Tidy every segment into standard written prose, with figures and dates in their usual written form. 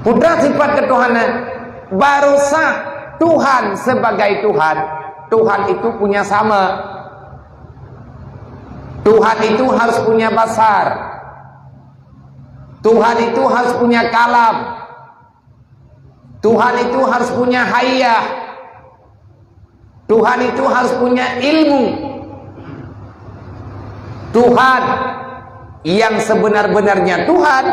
Putra sifat ketuhanan. Baru sah Tuhan sebagai Tuhan. Tuhan itu punya sama. Tuhan itu harus punya basar. Tuhan itu harus punya kalam. Tuhan itu harus punya hayah. Tuhan itu harus punya ilmu. Tuhan yang sebenar-benarnya Tuhan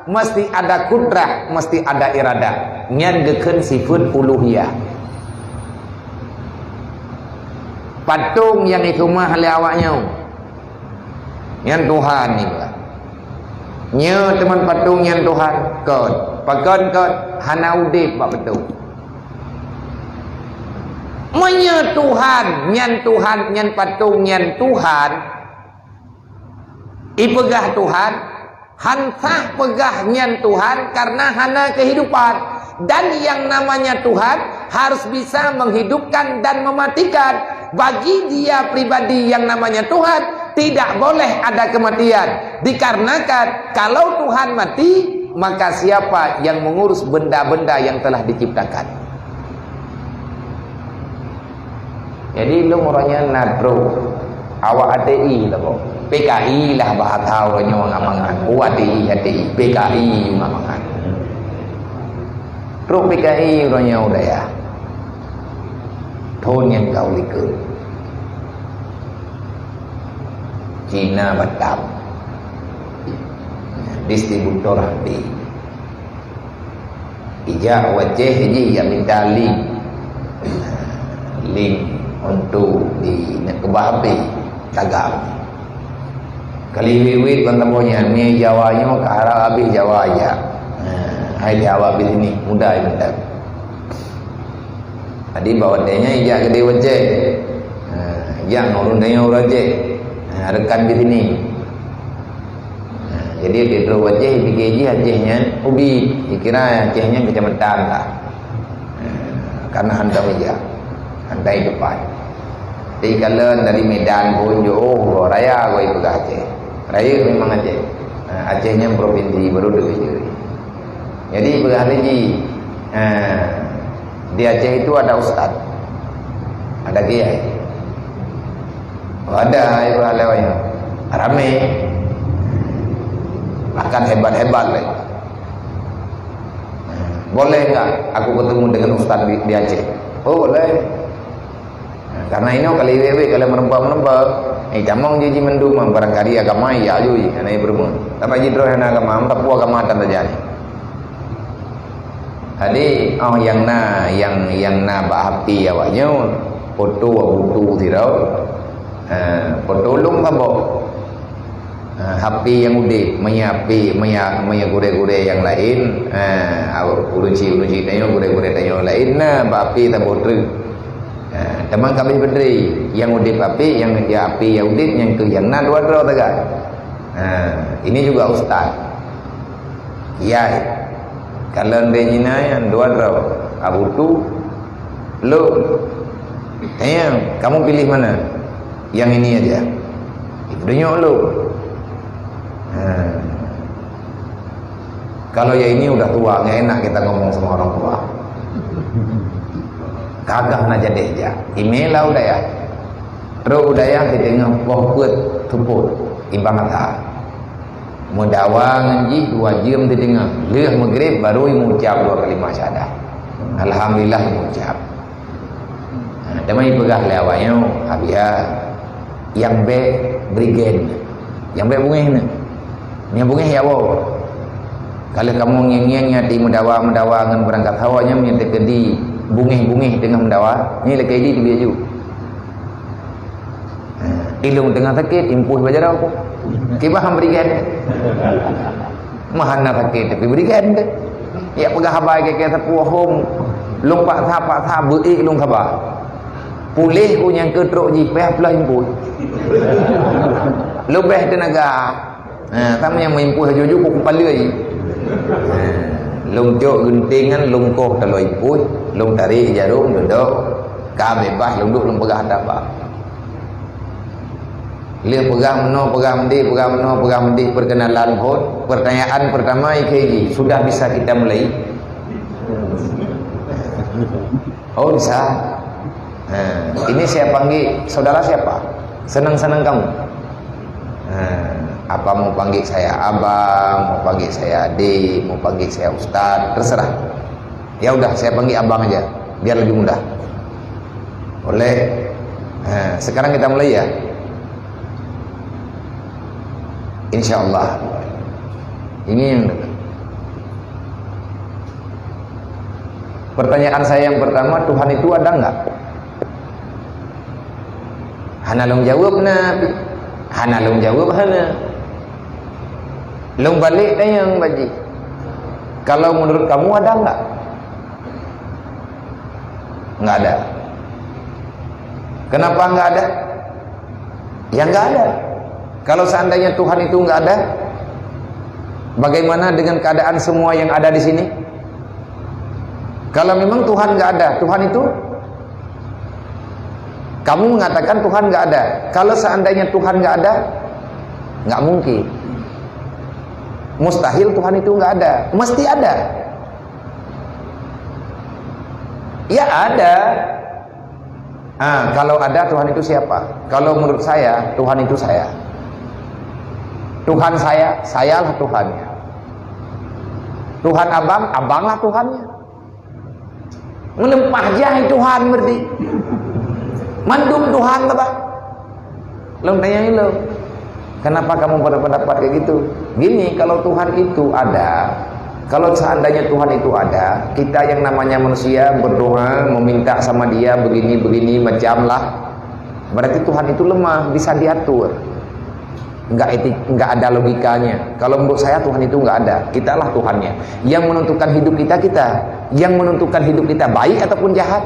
mesti ada kudrah, mesti ada iradah. Nyan geken sifat uluhiyah. Patung yang itu mah le awaknya. Nyan Tuhan ni pula. Nya teman patung nyan Tuhan kot. Pakon kot hana udip bak betul. Menya Tuhan, nyan patung nyan Tuhan. Ipegah Tuhan, hantah pegah nyan Tuhan karena hana kehidupan. Dan yang namanya Tuhan harus bisa menghidupkan dan mematikan. Bagi dia pribadi yang namanya Tuhan, tidak boleh ada kematian. Dikarenakan kalau Tuhan mati, maka siapa yang mengurus benda-benda yang telah diciptakan? Jadi lu orangnya nadro, awak ATI lah kok. PKI lah bahasa orangnya ngamangan. ATI, PKI ngamangan. Terus PKI orangnya udah ya. Thôn yang kau likut. Cina Batam. Distributor di ijak wajah ini yang minta link untuk di kebahapi tagam kali wiwit bantamonya ni Jawanya ke arah habis Jawa aja. Hai Jawa habis ini mudah minta tadi bawa denya ijak gede wajah yang urun denya uraje rekan di sini. Jadi di dua wajah PKJ Acehnya ubi dikira Acehnya kecamatan lah. Karena hantar meja hantai depan. Tapi kalau dari Medan pun oh raya gue ikut Aceh. Raya memang Aceh. Acehnya provinsi baru dulu. Jadi berhari di Aceh itu ada ustad, ada kiai. Oh, ada ibu alewanya rame. Bahkan hebat-hebat lagi. Boleh enggak aku ketemu dengan ustaz di Aceh? Oh boleh. Karena ini kali wewe kalau merempah-merempah camang jadi mendung barangkali agama ya ajuy anai bermun. Tapi jidro hana agama tapi agama tan terjadi. Jadi yang na baapi awaknya foto butuh tirau. Foto lum kabok. Hapi yang udah menyapi gure-gure yang lain, uruci tanya gure-gure tanya lain, bapi tak botre. Teman kami berdiri yang udah bapi, yang dia api yang udah yang ke yang dua tegak. Ini juga ustaz. Ya, kalau dia yang dua abu tu, lo, tanya kamu pilih mana? Yang ini aja. Ibnunya lo. Kalau ya ini udah tua, nggak enak kita ngomong sama orang tua. Kagak nak jadi aja. Email lah udah ya. Terus udah ya kita ngomong pokok tumpul imbang kata. Mudawang ji 2 jam di tengah. Leh maghrib baru mengucap 2 kalimat syahadah. Alhamdulillah mengucap. Damai pegah lewatnya habia yang B brigade. Yang B bungih ni. Yang bungih ya Allah. Kalau kamu ngeng-ngeng di mendawa dengan berangkat hawanya menyatakan di bungih-bungih tengah mendawa, ni lekai di baju. Ilung tengah sakit, impuh bajar aku. Kibah berikan. Mahana sakit tapi berikan ke. Ya pegah habai ke sapu hom. Long pak sa beik long khabar. Pulih ku yang ketruk ji peh pula impuh. Lebih tenaga. Sama yang mempuh jujur ku kepala ni. Long jok guntingan long koh kalau impuh, long tarik jarum duduk, ka bebas long duduk long pegah apa. Dia pegang meno, pegang mendih perkenalan pun. Pertanyaan pertama IKG, sudah bisa kita mulai? Oh bisa. Nah, ini saya panggil saudara siapa? Senang-senang kamu. Nah, apa mau panggil saya abang, mau panggil saya adik, mau panggil saya ustaz, terserah. Ya udah saya panggil abang aja, biar lebih mudah. Boleh. Nah, sekarang kita mulai ya. Insyaallah. Ini yang pertanyaan saya yang pertama, Tuhan itu ada enggak? Hana long jawab nabi. Hana long jawab hana. Long balik tayang baji. Kalau menurut kamu ada enggak? Enggak ada. Kenapa enggak ada? Ya enggak ada. Kalau seandainya Tuhan itu enggak ada, bagaimana dengan keadaan semua yang ada di sini? Kalau memang Tuhan enggak ada, Tuhan itu kamu mengatakan Tuhan enggak ada. Kalau seandainya Tuhan enggak ada, enggak mungkin. Mustahil Tuhan itu enggak ada. Mesti ada. Ya ada. Kalau ada Tuhan itu siapa? Kalau menurut saya, Tuhan itu saya. Tuhan saya, sayalah Tuhannya. Tuhan abang, abanglah Tuhannya. Menempah jahi Tuhan berarti. Mandum Tuhan apa? Lo tanya lo, kenapa kamu berpendapat kayak gitu? Gini, kalau Tuhan itu ada, kalau seandainya Tuhan itu ada, kita yang namanya manusia berdoa meminta sama Dia begini macam lah, berarti Tuhan itu lemah, bisa diatur, nggak ada logikanya. Kalau menurut saya Tuhan itu nggak ada, kitalah Tuhannya. Yang menentukan hidup kita, yang menentukan hidup kita baik ataupun jahat,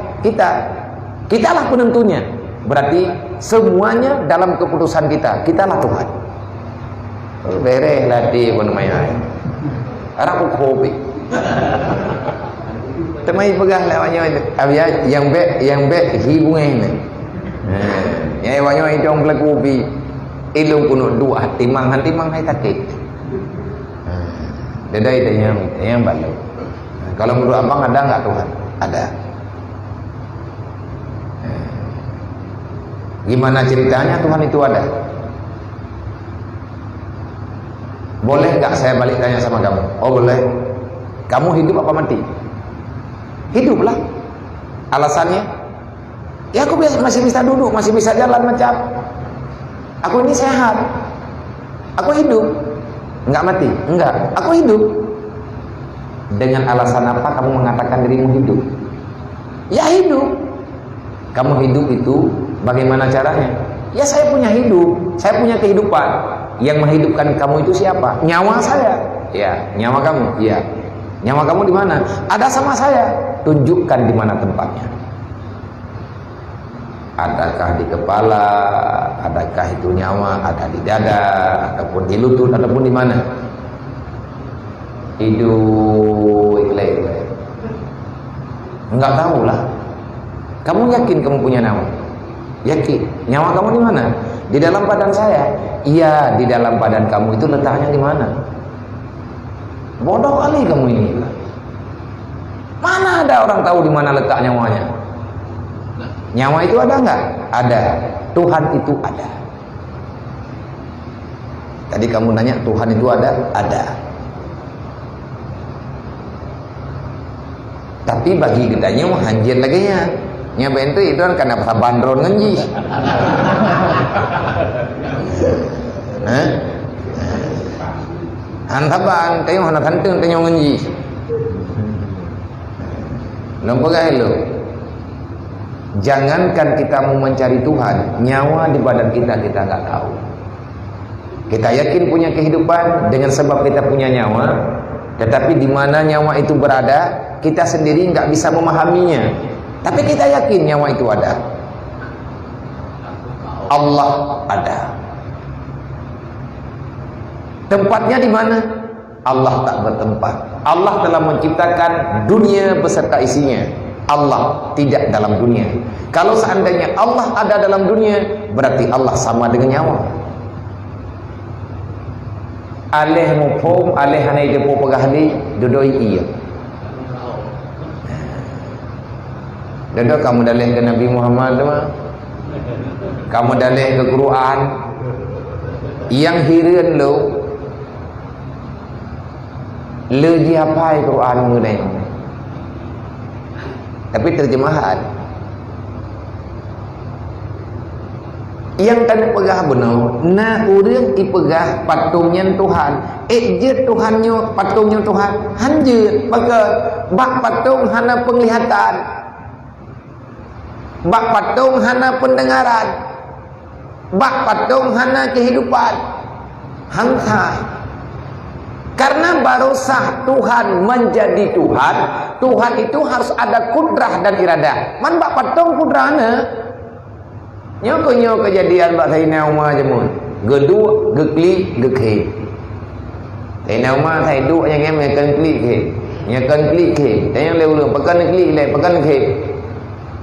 kitalah penentunya. Berarti semuanya dalam keputusan kita, kitalah Tuhan. Bereh latih pun namanya. Arab kopi. Temai pegah lawanya itu. Abia yang be hibungan. Ya wanyo itu ang kopi. Ilung kuno dua timang hai takik. Dedai yang balu. Kalau menurut abang ada enggak Tuhan? Ada. Gimana ceritanya Tuhan itu ada? Boleh nggak saya balik tanya sama kamu? Oh boleh. Kamu hidup apa mati? Hiduplah. Alasannya? Ya aku masih bisa duduk, masih bisa jalan macam. Aku ini sehat. Aku hidup. Nggak mati? Enggak. Aku hidup. Dengan alasan apa kamu mengatakan dirimu hidup? Ya hidup. Kamu hidup itu bagaimana caranya? Ya saya punya hidup, saya punya kehidupan. Yang menghidupkan kamu itu siapa? Nyawa saya. Ya, nyawa kamu. Ya. Nyawa kamu di mana? Ada sama saya. Tunjukkan di mana tempatnya. Adakah di kepala? Adakah itu nyawa? Ada di dada? Ataupun di lutut? Ataupun di mana? Hidup. Enggak tahu lah. Kamu yakin kamu punya nyawa? Yakin. Nyawa kamu di mana? Di dalam badan saya. Iya, di dalam badan kamu itu letaknya di mana? Bodoh kali kamu ini. Mana ada orang tahu di mana letak nyawanya? Nyawa itu ada enggak? Ada. Tuhan itu ada. Tadi kamu nanya Tuhan itu ada? Ada. Tapi bagi kita nyawa hanjir lagi ya. Nya bentu itu kan karena pasal bandron ngenji. Hantaban tayo hana kanteng tayo ngenji. Lompogah lo. Jangankan kita mau mencari Tuhan, nyawa di badan kita nggak tahu. Kita yakin punya kehidupan dengan sebab kita punya nyawa, tetapi di mana nyawa itu berada, kita sendiri nggak bisa memahaminya. Tapi kita yakin nyawa itu ada. Allah ada. Tempatnya di mana? Allah tak bertempat. Allah telah menciptakan dunia beserta isinya. Allah tidak dalam dunia. Kalau seandainya Allah ada dalam dunia, berarti Allah sama dengan nyawa. Aleh mufhum, aleh hanai depo pegahdi, dudoi iya. Dadah kamu dalih ke Nabi Muhammad mah. Kamu dalih ke Quran. Yang hireun lu lagi hafal Quran mengenai. Tapi terjemahan yang tanda pegah benar, na urang ipegah patungnya Tuhan, je Tuhannya patungnya Tuhan, hanjeut maka bak patung hana penglihatan, bak patung hana pendengaran, bak patung hana kehidupan, hangsa. Karena baru sah Tuhan menjadi Tuhan, Tuhan itu harus ada kudrah dan iradah. Man bak patung kudrahna. Nyo kejadian bak Sayyidina Umar jemun. Geduk, gekli, gekhe. Sayyidina Umar sai duk yang em kan kli ke. Nya kan kli ke. Tanya leu pekan kli le pekan ke.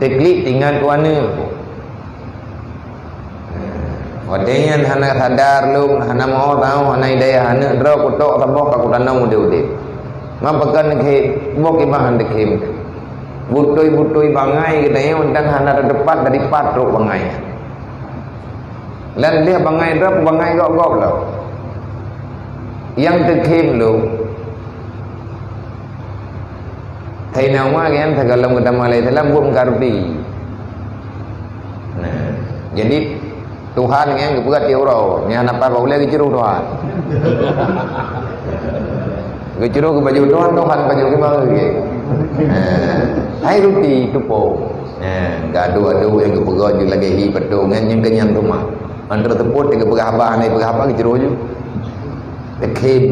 Tekli tinggal tuana. Wadengan hana sadar lung hana mau tahu hana idaya hana dro kutok sabok ka kutanang ude-ude. Ma pekan ke bok ibahan dekem. Butoi bangai katanya undang hana depan dari patruk bangai. Lan dia bangai drop bangai gok-gok lo. Yang dekem lo. Thầy nào mà kan tagalam kita malai dalam bum karbi. Nah, jadi Tuhan yang kebuka tiuro, ni anak apa boleh keciru Tuhan. Keciru ke baju Tuhan baju ke mana ke? Hai ruti tupo. Gaduh yang kebuka je lagi hi petungan yang kenyang rumah. Antara teput ke pegah abah ni pegah apa keciru je. Dekim.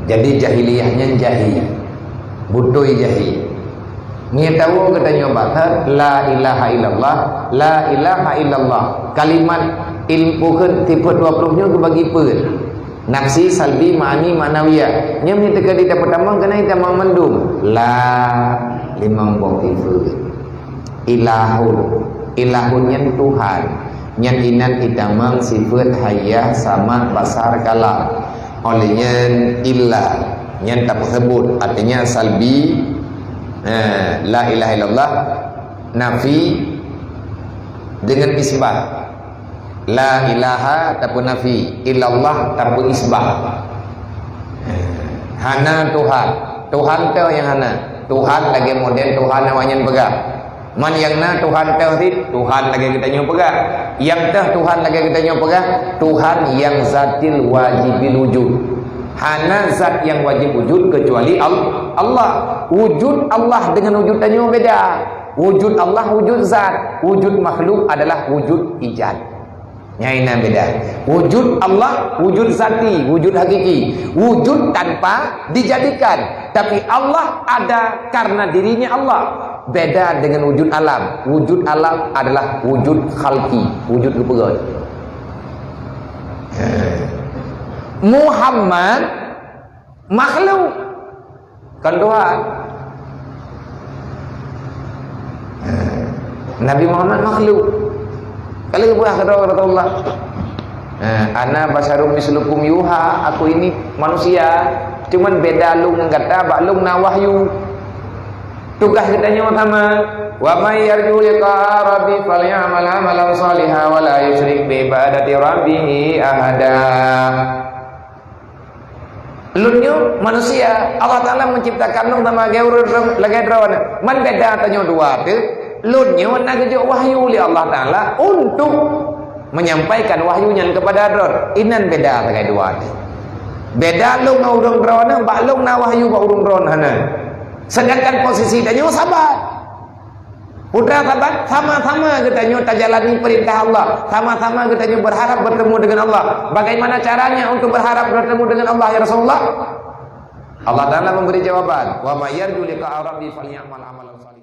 Jadi jahiliyahnya jahil. Butoi jahil. Nia tahu katanya batat la ilaha illallah, la ilaha illallah. Kalimat ilmu ke tipe 20-nya ke bagi per. Nafsi, salbi, ma'ani, ma'nawiyah. Nya ni teka di pertama kena kita memandum la limang tipe. Ilahun yang Tuhan. Yang inan itamang sifat hayah sama basar kalam. Olehnya ilah yang tak tersebut artinya salbi. La ilaha illallah nafi dengan isbat. La ilaha tapi nafi, illallah tapi isbat. Hana Tuhan. Tuhan tu yang hana. Tuhan lagi model Tuhan namanya pegang. Man yang na Tuhan tauhid, Tuhan lagi kita nyo pegang. Yang teh Tuhan lagi kita nyo pegang, Tuhan yang zatil wajibil wujud. Hana zat yang wajib wujud kecuali Allah. Wujud Allah dengan wujud tanya beda. Wujud Allah wujud zat. Wujud makhluk adalah wujud ijad. Nyaina beda. Wujud Allah wujud zati, wujud hakiki. Wujud tanpa dijadikan. Tapi Allah ada karena dirinya Allah. Beda dengan wujud alam. Wujud alam adalah wujud khalqi, wujud kepegang. Muhammad makhluk kan Tuhan. Nabi Muhammad makhluk. Kalau buah kata Allah, ana basyarum mislukum yuha, aku ini manusia, cuman beda lu ngata baklung na wahyu. Tugas kitanya pertama, wa may yarju liqa rabbi falyamal amalan shalihan wa la yusyrik bi ibadati rabbih ahada. Lunyo manusia, Allah Ta'ala menciptakan lu sama lagadrawan. Man beda tanya dua tu. Lunyo nak kerja wahyu li Allah Ta'ala untuk menyampaikan wahyunya kepada drone. Inan beda lagi dua tu. Beda lu ngau urung drone, bak lu na wahyu bak urung drone hana. Sedangkan posisi tanya sabar. Putra sahabat sama-sama katanya terjalani perintah Allah, sama-sama katanya berharap bertemu dengan Allah. Bagaimana caranya untuk berharap bertemu dengan Allah ya Rasulullah? Allah Ta'ala memberi jawaban, wa may yarju liqa rabbi falyamal amalan shalihan.